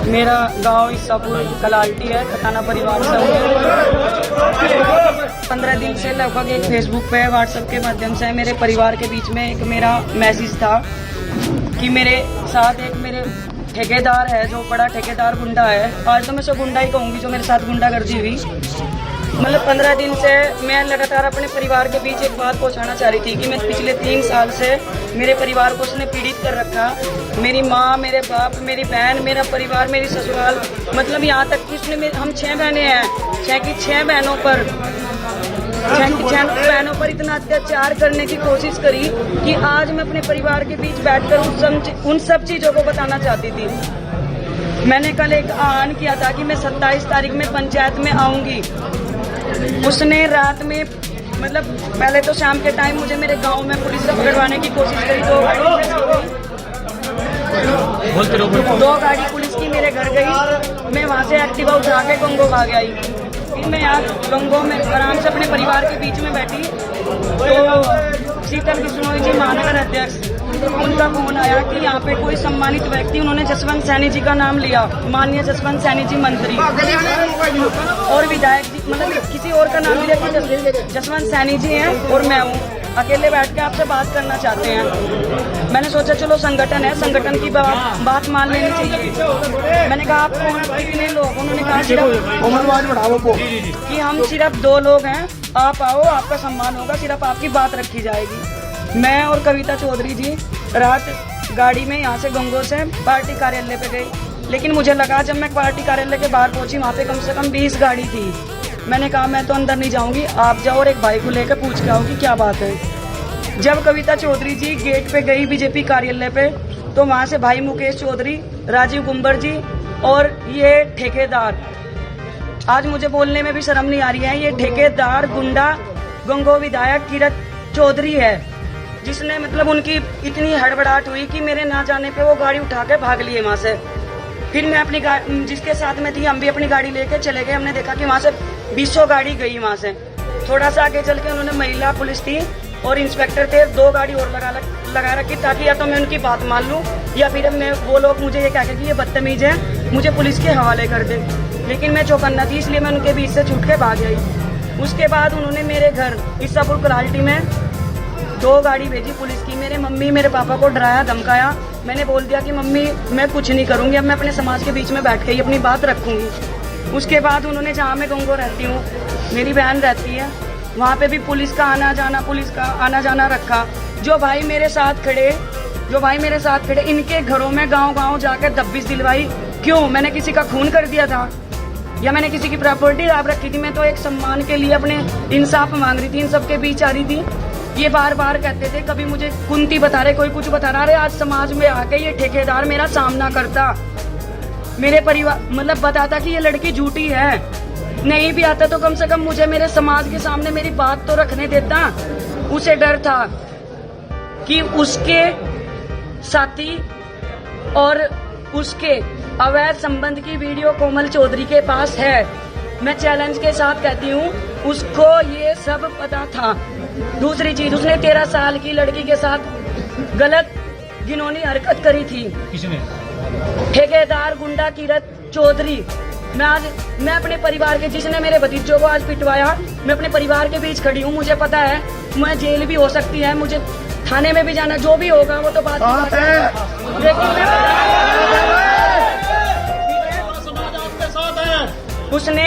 मेरा गांव ईसापुर कलाल्टी है, खटाना परिवार से हूँ। 15 दिन से लगभग एक फेसबुक पे व्हाट्सएप के माध्यम से मेरे परिवार के बीच में एक मेरा मैसेज था कि मेरे साथ एक मेरे ठेकेदार है, जो बड़ा ठेकेदार गुंडा है। आज तो मैं सब गुंडा ही कहूँगी, जो मेरे साथ गुंडागर्दी हुई। मतलब 15 दिन से मैं लगातार अपने परिवार के बीच एक बात पहुंचाना चाह रही थी कि मैं पिछले 3 साल से मेरे परिवार को उसने पीड़ित कर रखा। मेरी माँ, मेरे बाप, मेरी बहन, मेरा परिवार, मेरी ससुराल, मतलब यहाँ तक कि उसने हम 6 बहनें हैं, 6 की 6 बहनों पर 6 बहनों पर इतना अत्याचार करने की कोशिश करी कि आज मैं अपने परिवार के बीच बैठकर उन सब चीजों को बताना चाहती थी। मैंने कल एक आह्वान किया था कि मैं 27 तारीख में पंचायत में आऊंगी। उसने रात में, मतलब पहले तो शाम के टाइम मुझे मेरे गांव में पुलिस से पकड़वाने की कोशिश करी। 2 गाड़ी पुलिस की मेरे घर गई। मैं वहां से एक्टिवा उठा के गंगो भाग आई। फिर मैं यहाँ गंगो में आराम से अपने परिवार के बीच में बैठी तो शीतल बिश्नोई जी, महानगर अध्यक्ष, उनका फोन आया कि यहाँ पे कोई सम्मानित व्यक्ति, उन्होंने जसवंत सैनी जी का नाम लिया, माननीय जसवंत सैनी जी मंत्री और विधायक जी, मतलब किसी और का नाम लिया कि जसवंत सैनी जी हैं और मैं हूँ, अकेले बैठ के आपसे बात करना चाहते हैं। मैंने सोचा चलो संगठन है, संगठन की बात मान लेनी चाहिए। मैंने कहा आप कौन, कितने लोग? उन्होंने कहा कि हम सिर्फ 2 लोग हैं, आप आओ, आपका सम्मान होगा, सिर्फ आपकी बात रखी जाएगी। मैं और कविता चौधरी जी रात गाड़ी में यहाँ से गंगो से पार्टी कार्यालय पे गई, लेकिन मुझे लगा जब मैं पार्टी कार्यालय के बाहर पहुंची वहाँ पे कम से कम 20 गाड़ी थी। मैंने कहा मैं तो अंदर नहीं जाऊंगी, आप जाओ और एक भाई को लेकर पूछ के आओ कि क्या बात है। जब कविता चौधरी जी गेट पे गई बीजेपी कार्यालय पे, तो वहाँ से भाई मुकेश चौधरी, राजीव गुंबर जी और ये ठेकेदार, आज मुझे बोलने में भी शर्म नहीं आ रही है, ये ठेकेदार गुंडा गंगो विधायक किरत चौधरी है, जिसने मतलब उनकी इतनी हड़बड़ाहट हुई कि मेरे ना जाने पे वो गाड़ी उठा के भाग लिए वहाँ से। फिर मैं अपनी जिसके साथ में थी, हम भी अपनी गाड़ी लेके चले गए। हमने देखा कि वहाँ से 20 गाड़ी गई वहाँ से। थोड़ा सा आगे चल के उन्होंने महिला पुलिस थी और इंस्पेक्टर थे, 2 गाड़ी और लगा रखी, ताकि या तो मैं उनकी बात मान लूँ या फिर मैं वो लोग मुझे ये कह के कि ये बदतमीज है, मुझे पुलिस के हवाले कर दे। लेकिन मैं चौकन्ना थी, इसलिए मैं उनके बीच से छूट के भाग आई। उसके बाद उन्होंने मेरे घर ईसापुर कलाल्टी में 2 गाड़ी भेजी पुलिस की। मेरे मम्मी मेरे पापा को डराया, धमकाया। मैंने बोल दिया कि मम्मी मैं कुछ नहीं करूंगी, अब मैं अपने समाज के बीच में बैठ के ही अपनी बात रखूंगी। उसके बाद उन्होंने, जहाँ मैं गंगो रहती हूँ, मेरी बहन रहती है, वहाँ पे भी पुलिस का आना जाना रखा। जो भाई मेरे साथ खड़े इनके घरों में गाँव जाकर दबिश दिलवाई। क्यों? मैंने किसी का खून कर दिया था या मैंने किसी की प्रॉपर्टी राब रखी थी? मैं तो एक सम्मान के लिए अपने इंसाफ मांग रही थी, इन सबके बीच आ रही थी। ये बार बार कहते थे, कभी मुझे कुंती बता रहे, कोई कुछ बता रहा है। आज समाज में आके ये ठेकेदार मेरा सामना करता, मेरे परिवार मतलब बताता कि ये लड़की झूठी है। नहीं भी आता तो कम से कम मुझे मेरे समाज के सामने मेरी बात तो रखने देता। उसे डर था कि उसके साथी और उसके अवैध संबंध की वीडियो कोमल चौधरी के पास है। मैं चैलेंज के साथ कहती हूँ, उसको ये सब पता था। दूसरी चीज, उसने 13 साल की लड़की के साथ गलत घिनौनी हरकत करी थी। किसने? ठेकेदार गुंडा किरत चौधरी। मैं अपने परिवार के, जिसने मेरे भतीजों को आज पिटवाया, मैं अपने परिवार के बीच खड़ी हूँ। मुझे पता है मैं जेल भी हो सकती है, मुझे थाने में भी जाना, जो भी होगा वो तो बात है। उसने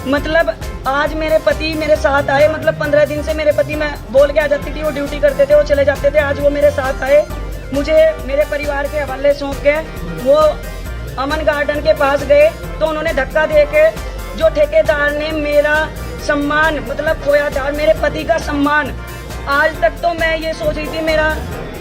मतलब आज मेरे पति मेरे साथ आए, मतलब 15 दिन से मेरे पति, मैं बोल के आ जाती थी, वो ड्यूटी करते थे, वो चले जाते थे। आज वो मेरे साथ आए, मुझे मेरे परिवार के हवाले सौंप के वो अमन गार्डन के पास गए, तो उन्होंने धक्का दे के, जो ठेकेदार ने मेरा सम्मान मतलब खोया था, मेरे पति का सम्मान। आज तक तो मैं ये सोच रही थी मेरा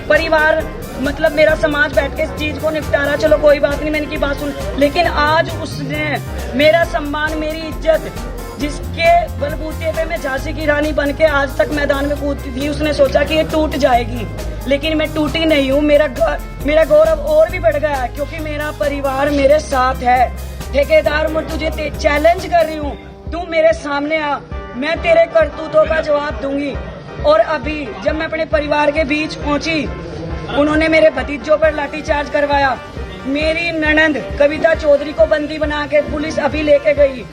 परिवार मतलब मेरा समाज बैठ के इस चीज को निपटा रहा, चलो कोई बात नहीं, मैंने की बात सुन। लेकिन आज उसने मेरा सम्मान, मेरी इज्जत, जिसके बलबूते पे मैं झांसी की रानी बन के आज तक मैदान में कूदती थी, उसने सोचा कि ये टूट जाएगी, लेकिन मैं टूटी नहीं हूँ। मेरा गौरव और भी बढ़ गया क्योंकि मेरा परिवार मेरे साथ है। ठेकेदार, मैं तुझे चैलेंज कर रही हूँ, तू मेरे सामने आ, मैं तेरे करतूतों का जवाब दूंगी। और अभी जब मैं अपने परिवार के बीच पहुंची, उन्होंने मेरे भतीजों पर लाठीचार्ज करवाया, मेरी ननंद कविता चौधरी को बंदी बना के पुलिस अभी लेके गई।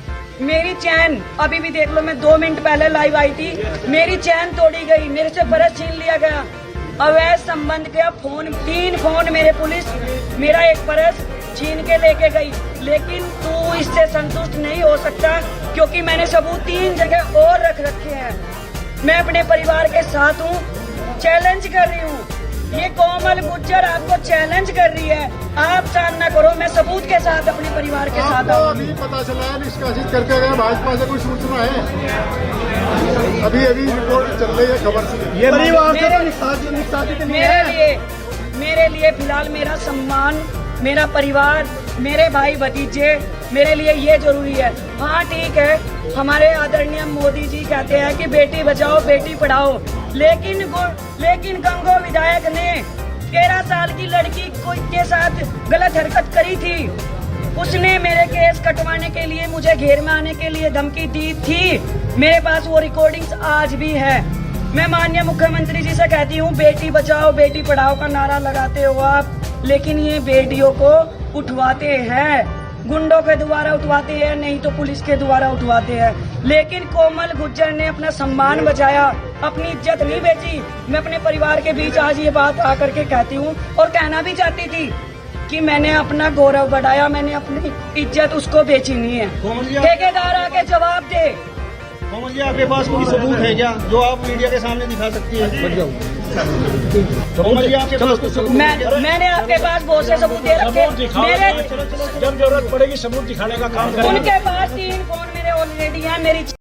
मेरी चैन अभी भी देख लो, मैं 2 मिनट पहले लाइव आई थी, मेरी चैन तोड़ी गई, मेरे से पर्स छीन लिया गया। अवैध संबंध के फोन 3 फोन मेरे पुलिस मेरा एक पर्स छीन के लेके गई। लेकिन तू इससे संतुष्ट नहीं हो सकता क्योंकि मैंने सबूत 3 जगह और रख रखे हैं। मैं अपने परिवार के साथ हूँ, चैलेंज कर रही हूँ। ये कोमल गुज्जर आपको चैलेंज कर रही है, आप सामना करो, मैं सबूत के साथ अपने परिवार के साथ आऊँ। अभी पता चला है निष्कासित करके गए, भाजपा से कोई सूचना है? अभी रिपोर्ट चल रही है खबर से। ये परिवार से निष्कासित नहीं है। मेरे लिए फिलहाल मेरा सम्मान, मेरा परिवार, मेरे भाई भतीजे, मेरे लिए ये जरूरी है। हाँ ठीक है, हमारे आदरणीय मोदी जी कहते हैं कि बेटी बचाओ बेटी पढ़ाओ, लेकिन गंगो विधायक ने 13 साल की लड़की के साथ गलत हरकत करी थी। उसने मेरे केस कटवाने के लिए, मुझे घेर में आने के लिए धमकी दी थी। मेरे पास वो रिकॉर्डिंग्स आज भी है। मैं माननीय मुख्यमंत्री जी से कहती हूँ, बेटी बचाओ बेटी पढ़ाओ का नारा लगाते हो आप, लेकिन ये बेटियों को उठवाते हैं, गुंडों के द्वारा उठवाते हैं, नहीं तो पुलिस के द्वारा उठवाते हैं। लेकिन कोमल गुज्जर ने अपना सम्मान बचाया, अपनी इज्जत नहीं बेची। मैं अपने परिवार के बीच आज ये बात आकर के कहती हूँ और कहना भी चाहती थी कि मैंने अपना गौरव बढ़ाया, मैंने अपनी इज्जत उसको बेची नहीं है। ठेकेदार आके जवाब दे। कोमल जी, आपके पास कोई सबूत है क्या जो आप मीडिया के सामने दिखा सकती है? कोमल जी, आपके पास कुछ सबूत? मैंने आपके पास बहुत से सबूत दे रखे। मेरे जब जरूरत पड़ेगी सबूत दिखाने का काम करेंगे। उनके पास 3 फोन मेरे ऑलरेडी हैं, मेरी